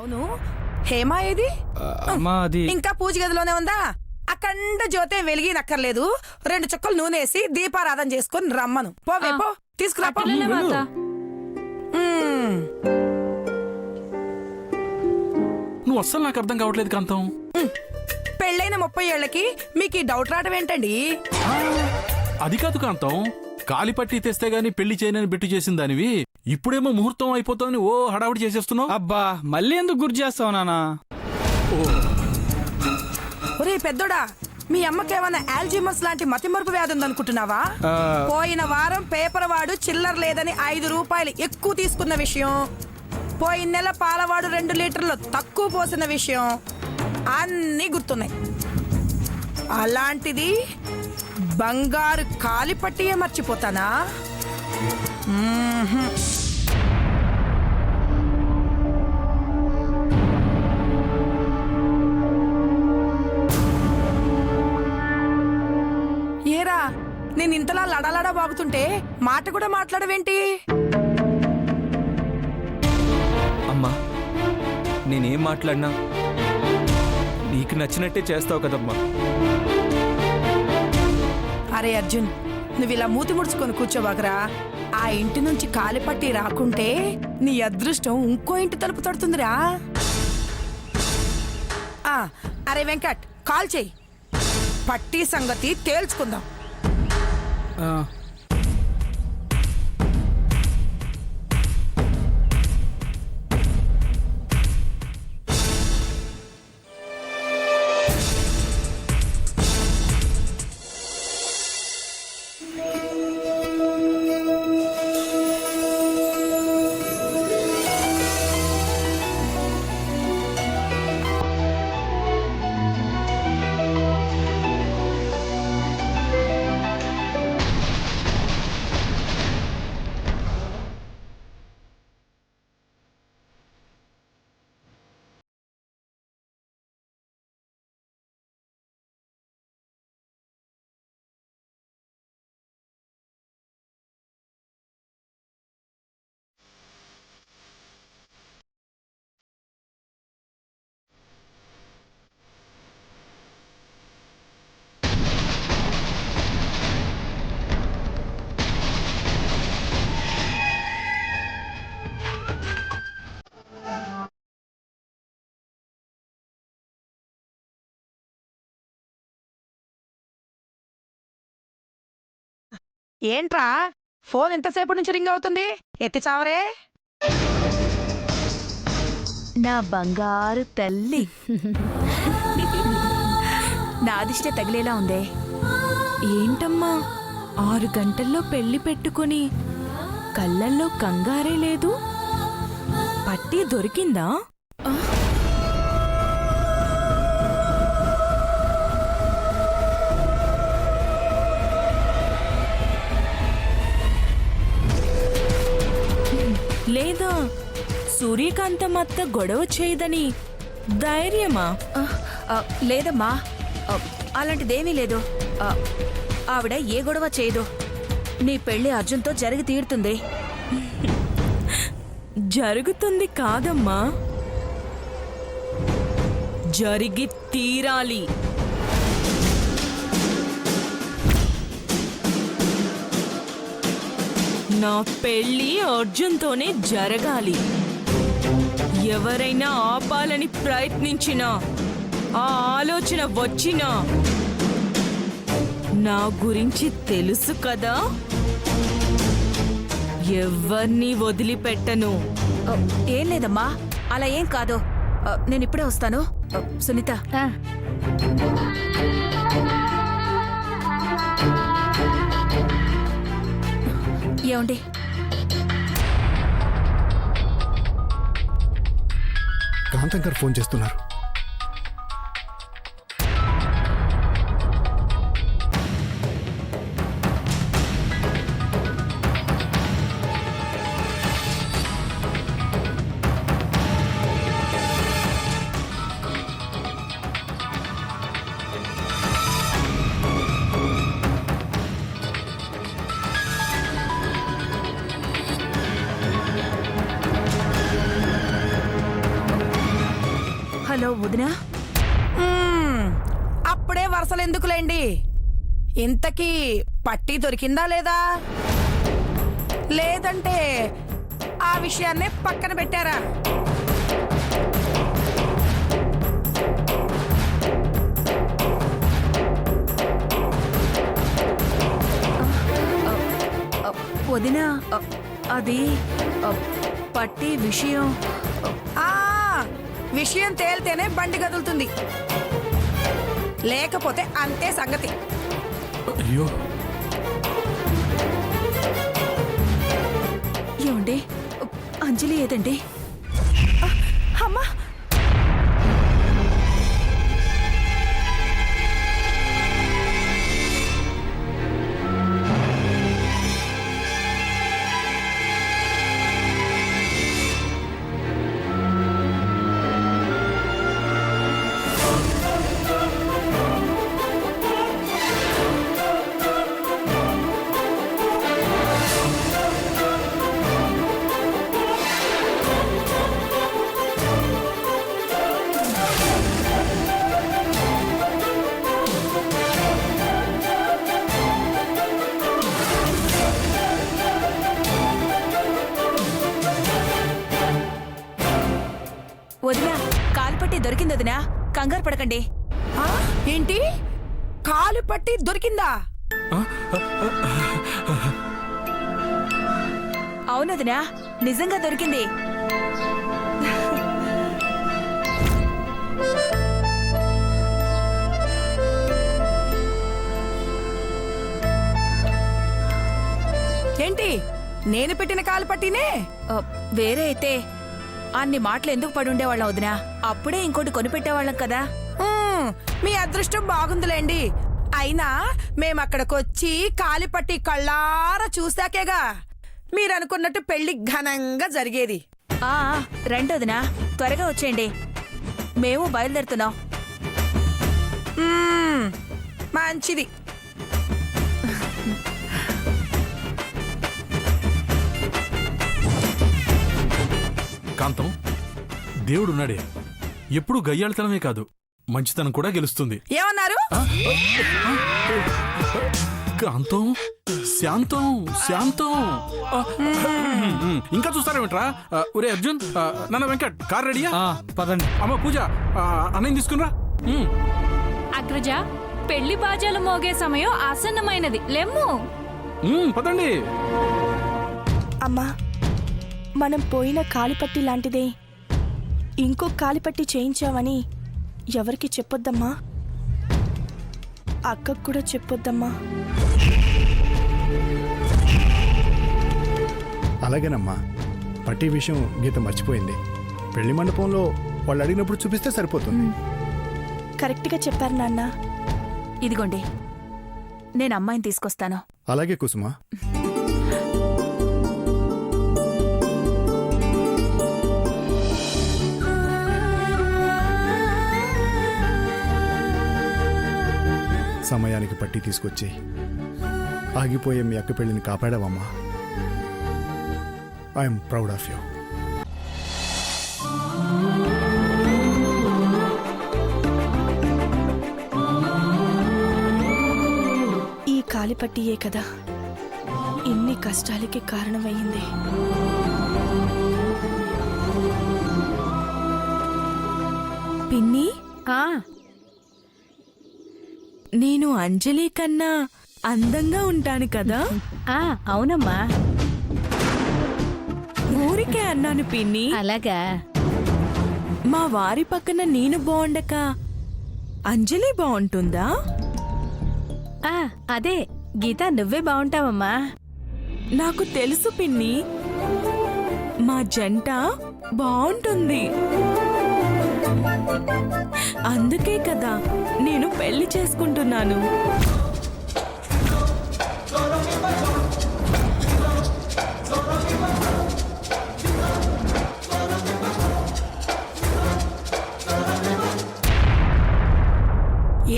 అవును హేమ ఏది? అమ్మా అది ఇంకా పూజ గదిలోనే ఉందా? అఖండ జ్యోతే వెలిగినక్కర్లేదు, 2 చుక్కలు నూనెసి దీపారాధన చేసుకొని రమ్మను. పోవే పో, తీసుకురా పో. నువ్వు అస్సలు నాకు అర్థం కావట్లేదు కాంతం. పెళ్ళైన 30 ఏళ్లకి మీకు ఈ డౌట్ రావడం ఏంటండి? అది కాదు కాంతం, కాలిపట్టి తెస్తే గాని పెళ్లి చేయనని బెట్టు చేసిన దానివి ఇప్పుడేమో ముహూర్తం అయిపోతావని ఓ హడావుడి చేసేస్తున్నావు. అబ్బా మళ్ళీ ఎందుకు గుర్తు చేస్తావు నానా? ఒరే పెద్దోడా, మీ అమ్మకేమన్నా ఆల్జీమస్ లాంటి మతిమరుపు వ్యాధి ఉందనుకుంటున్నావా? పోయిన వారం పేపర్ వాడు చిల్లర లేదని 5 రూపాయలు ఎక్కువ తీసుకున్న విషయం, పోయిన నెల పాలవాడు 2 లీటర్లు తక్కువ పోసిన విషయం అన్నీ గుర్తున్నాయి. అలాంటిది బంగారు కాలిపట్టియే మర్చిపోతానా? ఏరా, నేను ఇంతలా లడలడా బాగుతుంటే మాట కూడా మాట్లాడవేంటి? అమ్మా నేనేం మాట్లాడినా నీకు నచ్చినట్టే చేస్తావు కదమ్మా. అరే అర్జున్, నువ్వు ఇలా మూతి ముడుచుకొని కూర్చోబాగరా. ఆ ఇంటి నుంచి కాలిపట్టి రాకుంటే నీ అదృష్టం ఇంకో ఇంటి తలుపు తడుతుందిరా. అరే వెంకట్, కాల్ చెయ్యి, పట్టి సంగతి తేల్చుకుందాం. ఏంట్రా ఫోన్ ఎంతసేపు నుంచి రింగ్ అవుతుంది? ఎత్తి చావరే. నా బంగారు తల్లి, నాదిష్టే తగిలేలా ఉందే. ఏంటమ్మా 6 గంటల్లో పెళ్లి పెట్టుకుని కళ్ళల్లో కంగారే లేదు. పట్టి దొరికిందా? లేదా సూర్యకాంతమత్త గొడవ చేయదని ధైర్యమా? లేదమ్మా, అలాంటిదేమీ లేదు. ఆవిడ ఏ గొడవ చేయదు. నీ పెళ్లి అర్జున్తో జరిగి తీరుతుంది. జరుగుతుంది కాదమ్మా, జరిగి తీరాలి. నా పెళ్లి అర్జున్తోనే జరగాలి. ఎవరైనా ఆపాలని ప్రయత్నించినా, ఆ ఆలోచన వచ్చినా నా గురించి తెలుసు కదా, ఎవ్వర్నీ వదిలిపెట్టను. ఏం లేదమ్మా, అలా ఏం కాదు. నేను ఇప్పుడే వస్తాను. సునీత, ఏమండి? కాంతం గారు ఫోన్ చేస్తున్నారు. హలో వదినా. అప్పుడే వరుసలు ఎందుకులేండి. ఇంతకీ పట్టి దొరికిందా లేదా, లేదంటే ఆ విషయాన్నే పక్కన పెట్టారా? వదినా, అది పట్టి విషయం. ఆ విషయం తేలితేనే బండి కదులుతుంది, లేకపోతే అంతే సంగతి. అయ్యో, ఏమండి, అంజలి ఏదండి? అమ్మా, వదినా, కాల్పట్టి దొరికింది వదినా, కంగారు పడకండి. ఆ, ఏంటి కాలు పట్టి దొరికిందా? అవును వదినా, నిజంగా దొరికింది. ఏంటి నేను పెట్టిన కాలు పట్టినే? వేరే అయితే అన్ని మాటలు ఎందుకు పడుండేవాళ్ళం వదినా? అప్పుడే ఇంకోటి కొనిపెట్టేవాళ్ళం కదా. మీ అదృష్టం బాగుందిలేండి. అయినా మేమక్కడికొచ్చి కాలిపట్టి కళ్ళారా చూశాకేగా మీరనుకున్నట్టు పెళ్లి ఘనంగా జరిగేది. ఆ రండి వదినా, త్వరగా వచ్చేయండి, మేము బయలుదేరుతున్నాం. మంచిది. కాంతం, దేవుడున్నాడే, ఎప్పుడూ గయ్యాళతనమే కాదు, మంచితనం కూడా గెలుస్తుంది. ఏమన్నారు? కాంతం, శాంతం, శాంతం. ఇంకా చూస్తారేమిట్రా? ఒరే అర్జున్, నాన్న వెంకట్, కార్ రెడీయా? పదండి. అమ్మ పూజ, అన్నయ్య తీసుకునిరా. అగ్రజ, పెళ్లి బాజాలు మోగే సమయం ఆసన్నమైనది, లెమ్ము. పదండి. అమ్మా, మనం పోయిన కాలిపట్టి లాంటిదే ఇంకో కాలిపట్టి చేయించావని ఎవరికి చెప్పొద్దమ్మా, అక్కకు కూడా చెప్పొద్దమ్మా. అలాగేనమ్మా, పట్టి విషయం గీత మర్చిపోయింది. పెళ్లి మండపంలో వాళ్ళు అడిగినప్పుడు చూపిస్తే సరిపోతుంది. కరెక్ట్గా చెప్పారు నాన్న. ఇదిగోండి, నేను అమ్మాయిని తీసుకొస్తాను. అలాగే కుసుమ. సమయానికి పట్టి తీసుకొచ్చి ఆగిపోయే మీ అక్క పెళ్లిని కాపాడావమ్మా. I'm proud of you. ఈ కాలిపట్టియే కదా ఇన్ని కష్టాలకి కారణమయ్యింది. పిన్ని, నేను అంజలి కన్నా అందంగా ఉంటాను కదా? అవునమ్మా. ఊరికే అన్నాను పిన్ని. అలాగా? మా వారి పక్కన నేను బాగుండక అంజలి బాగుంటుందా? అదే గీత, నువ్వే బాగుంటావమ్మా. నాకు తెలుసు పిన్ని, మా జంట బాగుంటుంది. అందుకే కదా నేను పెళ్లి చేసుకుంటున్నాను.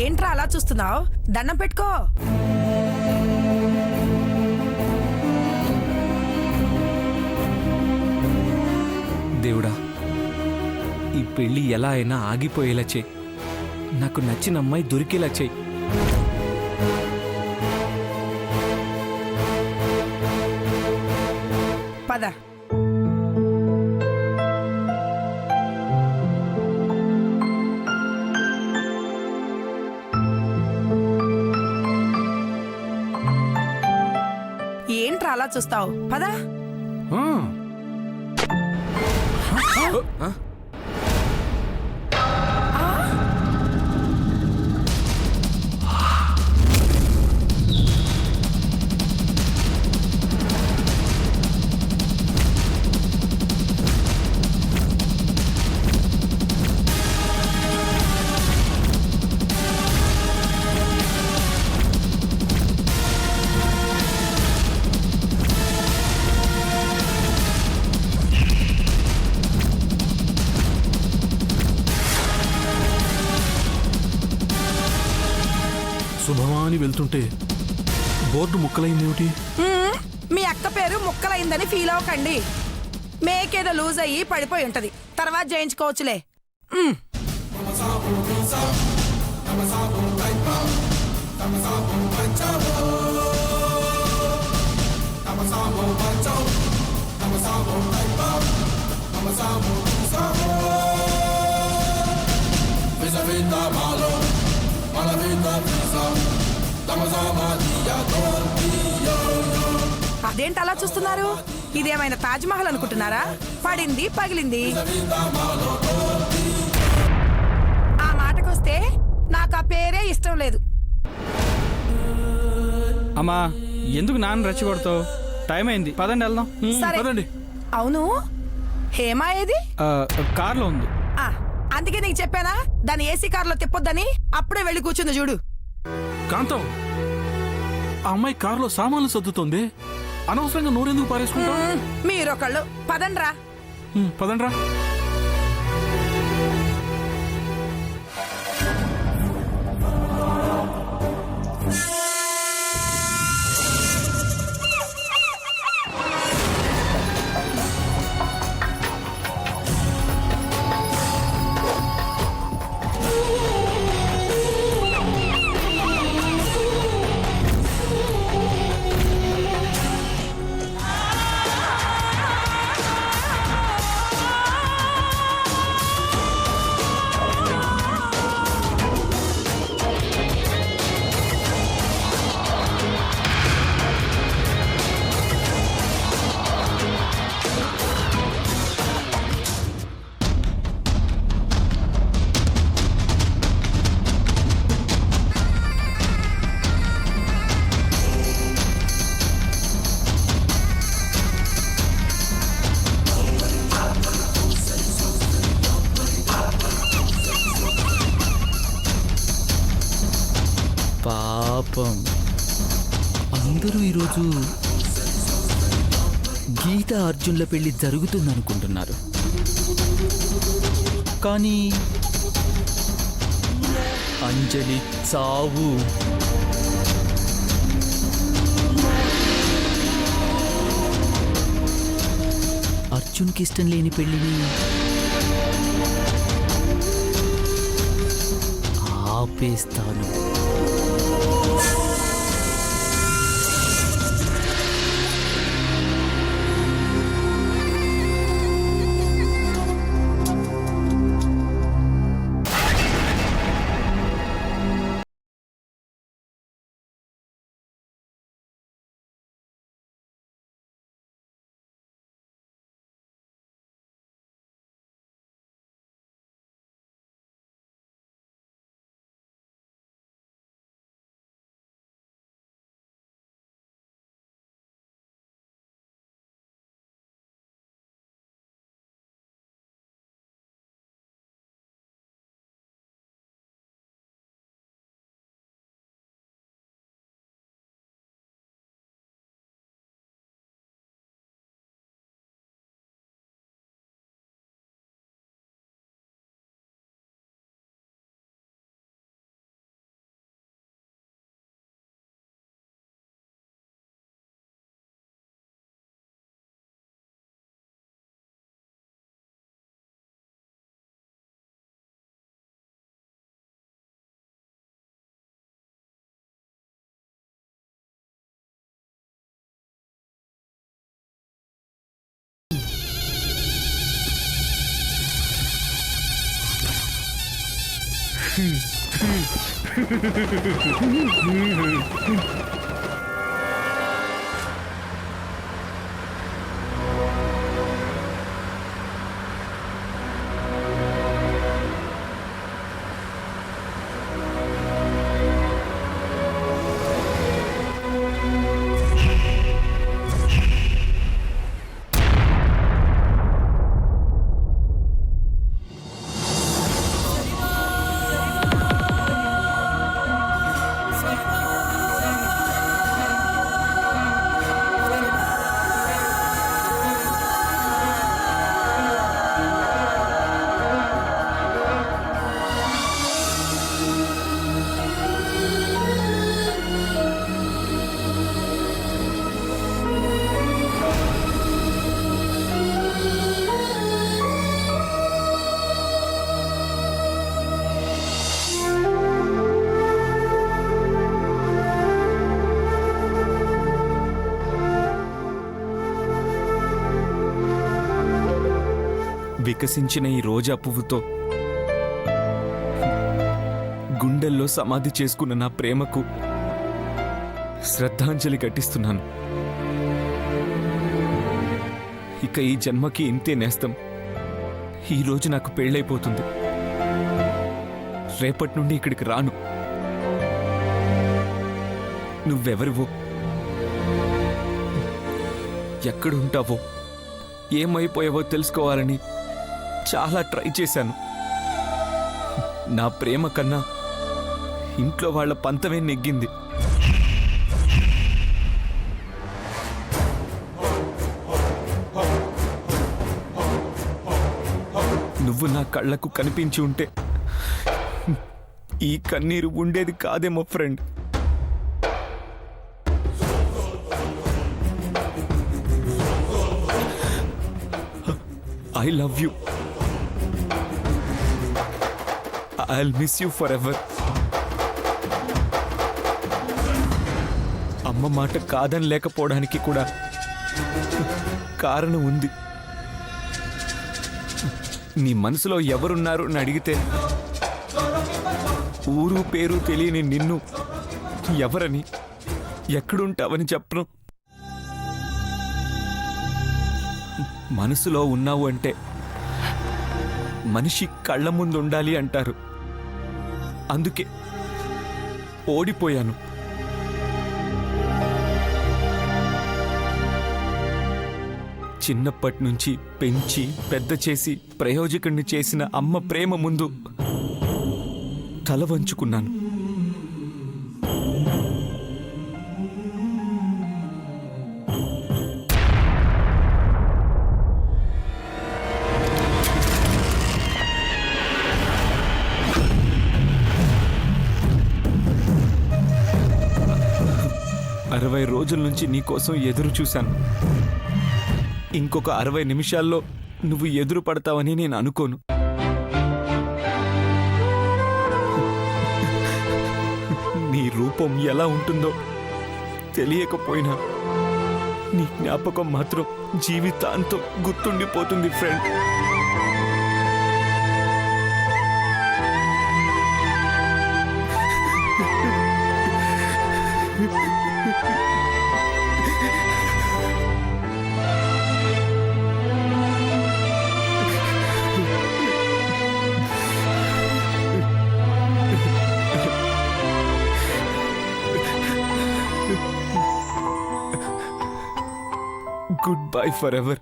ఏంట్రా అలా చూస్తున్నావు? దండం పెట్టుకో. దేవుడా, ఈ పెళ్లి ఎలా అయినా ఆగిపోయేలా చెయ్యి. నాకు నచ్చిన అమ్మాయి దొరికేలా చెయ్యి. పద. ఏంట్రా అలా చూస్తావు? పద. ఆ, శుభమా అని వెళ్తుంటే బోర్డు ముక్కలైందేమిటి? మీ అక్క పేరు ముక్కలైందని ఫీల్ అవ్వకండి. మేకేదో లూజ్ అయ్యి పడిపోయి ఉంటది, తర్వాత చేయించుకోవచ్చులే. మ్. అదేంటి అలా చూస్తున్నారు? ఇదేమైనా తాజ్ మహల్ అనుకుంటున్నారా? పడింది పగిలింది. ఆ మాటకొస్తే నాకు ఆ పేరే ఇష్టం లేదు. అమ్మా ఎందుకు నాన్న రెచ్చగొడతావు? టైం అయింది, పదండి వెళ్దాం. సరే. పదండి. అవును, హేమా ఏది? కార్లో ఉంది. ఆ, అందుకే నీకు చెప్పానా దాని ఏసీ కారులో తిప్పొద్దని? అప్పుడే వెళ్ళి కూర్చుంది చూడు. కాంతం, ఆ అమ్మాయి కారులో సామాన్లు సర్దుతోంది. అనవసరంగా నోరెందుకు పారేసుకుంటావు? మీరొకళ్ళు పదండ్రా. పదండ్రా. పాపం అందరూ ఈరోజు గీత అర్జున్ల పెళ్లి జరుగుతుందనుకుంటున్నారు, కానీ అంజలి చావు అర్జున్కి ఇష్టం లేని పెళ్లిని ఆపేస్తాను. వికసించిన ఈ రోజా పువ్వుతో గుండెల్లో సమాధి చేసుకున్న నా ప్రేమకు శ్రద్ధాంజలి ఘటిస్తున్నాను. ఇక ఈ జన్మకి ఇంతే నేస్తం. ఈరోజు నాకు పెళ్ళైపోతుంది. రేపటి నుండి ఇక్కడికి రాను. నువ్వెవరివో, ఎక్కడుంటావో, ఏమైపోయావో తెలుసుకోవాలని చాలా ట్రై చేశాను. నా ప్రేమ కన్నా ఇంట్లో వాళ్ళ పంతమే నెగ్గింది. నువ్వు నా కళ్ళకు కనిపించి ఉంటే ఈ కన్నీరు ఉండేది కాదేమో friend. I love you. I'll miss you forever. అమ్మ మాట కాదని లేకపోవడానికి కూడా కారణం ఉంది. నీ మనసులో ఎవరున్నారు అని అడిగితే ఊరు పేరు తెలియని నిన్ను ఎవరని, ఎక్కడుంటావని చెప్పను. మనసులో ఉన్నావు అంటే మనిషి కళ్ళ ముందు ఉండాలి అంటారు. అందుకే ఓడిపోయాను. చిన్నప్పటి నుంచి పెంచి పెద్ద చేసి ప్రయోజకుడిని చేసిన అమ్మ ప్రేమ ముందు తల వంచుకున్నాను. అరవై రోజుల నుంచి నీకోసం ఎదురు చూశాను. ఇంకొక 60 నిమిషాల్లో నువ్వు ఎదురు పడతావని నేను అనుకోను. నీ రూపం ఎలా ఉంటుందో తెలియకపోయినా నీ జ్ఞాపకం మాత్రం జీవితాంతం గుర్తుండిపోతుంది ఫ్రెండ్. Goodbye forever.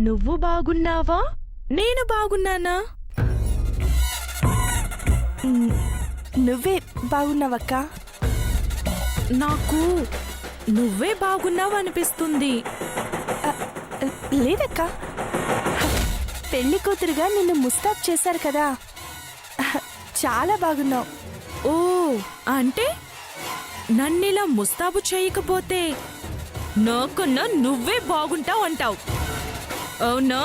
నువ్వు బాగున్నావా నేను బాగున్నానా? నువ్వే బాగున్నావక్క. నాకు నువ్వే బాగున్నావు అనిపిస్తుంది. లేదక్క, పెళ్లి కూతురుగా నిన్ను ముస్తాబ్ చేశారు కదా, చాలా బాగున్నావు. ఓ అంటే నన్నిలా ముస్తాబు చేయకపోతే నాకన్నా నువ్వే బాగుంటావు అంటావు, అవునా?